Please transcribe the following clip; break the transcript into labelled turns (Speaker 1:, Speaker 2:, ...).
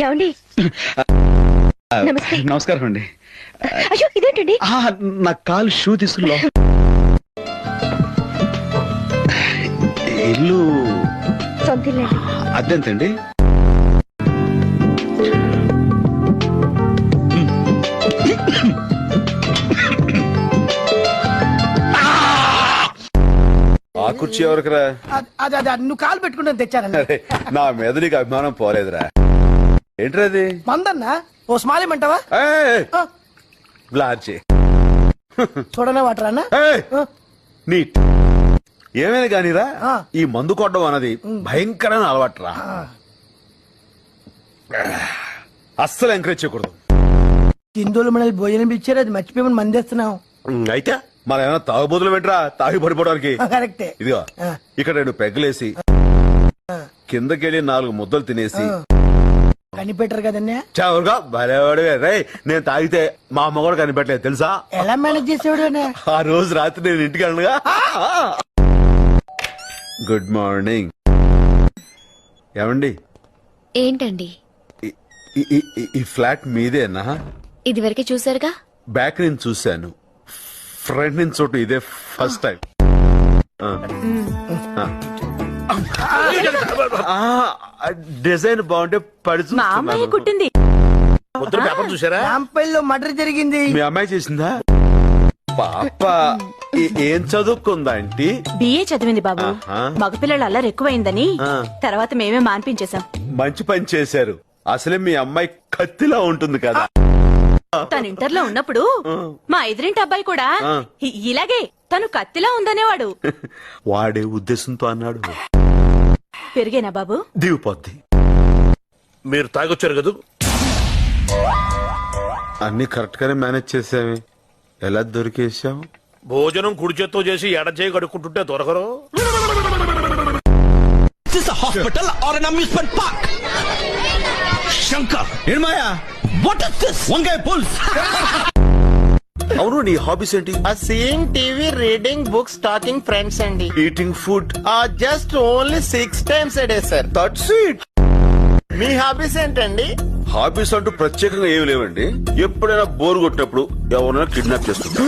Speaker 1: ఏమండి? నమస్తే.
Speaker 2: నమస్కారం అండి.
Speaker 1: అయ్యో ఇదేంటండి?
Speaker 2: నా కాలు షూ తీసుకులో. ఇల్లు
Speaker 1: సొంత ఇల్లండి.
Speaker 2: అద్దెంతండి? ఆ కుర్చీ ఎవరికిరా?
Speaker 3: అదే నువ్వు కాలు పెట్టుకుంటే తెచ్చాను.
Speaker 2: నా మీద నీకు అభిమానం పోలేదురా. ఏంట్రా అది?
Speaker 3: మందన్నా ఓ స్మాల్ ఇమ్మంటావా?
Speaker 2: బ్లార్చి
Speaker 3: చూడనే వాటర్ అన్న.
Speaker 2: నీట్ ఏమైనా కానీరా, ఈ మందు కొట్టడం అన్నది భయంకరమైన అలవాటురా. అస్సలు ఎంకరేజ్ చేయకూడదు.
Speaker 3: హిందువులు మనల్ని భోజనం ఇచ్చారు, అది మర్చిపోయి మందేస్తున్నాం.
Speaker 2: అయితే మనం ఏమైనా తాగుబోతులు పెట్టరా తాగి పడిపోవడానికి?
Speaker 3: కరెక్టే.
Speaker 2: ఇదిగో ఇక్కడ 2 పెగ్గలేసి కిందకెళ్ళి 4 ముద్దలు తినేసి
Speaker 3: కనిపెట్టరు కదన్నా.
Speaker 2: చావురుగా భలేవాడివే రే. నేను తాగితే మా అమ్మ కూడా కనిపెట్టలేదు తెలుసా?
Speaker 3: ఎలా మేనేజ్ చేసేవాడు?
Speaker 2: ఆ రోజు రాత్రి నేను ఇంటికి వెళ్ళనుగా. Good morning. ఏమండి?
Speaker 1: ఏంటండి?
Speaker 2: ఈ ఫ్లాట్ మీదేనా?
Speaker 1: ఇది వరకే చూసారుగా.
Speaker 2: బ్యాక్ నుంచి చూశాను, ఫ్రంట్ నుంచి చోటు ఇదే ఫస్ట్ టైం. డిజైన్ బాగుంటే పడి
Speaker 4: కుట్టింది.
Speaker 2: చూసారా?
Speaker 3: రాంపల్లిలో మర్డర్ జరిగింది.
Speaker 2: మీ అమ్మాయి చేసిందా? పాప ఏం చదువుకుందా ఆంటీ?
Speaker 4: బిఏ చదివింది బాబు. మగపిల్లలు అల్లరి ఎక్కువైందని తర్వాత మేమే మాన్పించేశాం.
Speaker 2: మంచి పని చేశారు. అసలే మీ అమ్మాయి కత్తిలా ఉంటుంది కదా.
Speaker 4: తను ఇంటర్లో ఉన్నప్పుడు మా ఎదురింటి అబ్బాయి కూడా ఇలాగే తను కత్తిలా ఉందనేవాడు.
Speaker 2: వాడే ఉద్దేశంతో అన్నాడు.
Speaker 4: పెరిగేనా బాబు?
Speaker 2: దిగిపోద్ది.
Speaker 5: మీరు తాగొచ్చారు కదా?
Speaker 2: అన్ని కరెక్ట్ గానే మేనేజ్ చేసామే. ఎలా దొరికేసాం?
Speaker 5: భోజనం కుడి చేత్తో చేసి ఎడ చేయి కడుక్కుంటుంటే దొరకరు.
Speaker 6: Hospital or an amusement park? Shankar నిర్మయా, వాట్ ఇస్ దిస్? వంకాయ పుల్స్.
Speaker 2: అవును, నీ హాబీస్ ఏంటి?
Speaker 7: Seeing TV, reading books, talking friends అండి.
Speaker 2: Eating food.
Speaker 7: Just only 6 times a day sir.
Speaker 2: That's it.
Speaker 7: మీ హాబీస్ ఏంటండి?
Speaker 2: హాబీస్ అంటూ ప్రత్యేకంగా ఏమి లేవండి. ఎప్పుడైనా బోర్ కొట్టినప్పుడు ఎవరైనా కిడ్నాప్ చేస్తుంటా.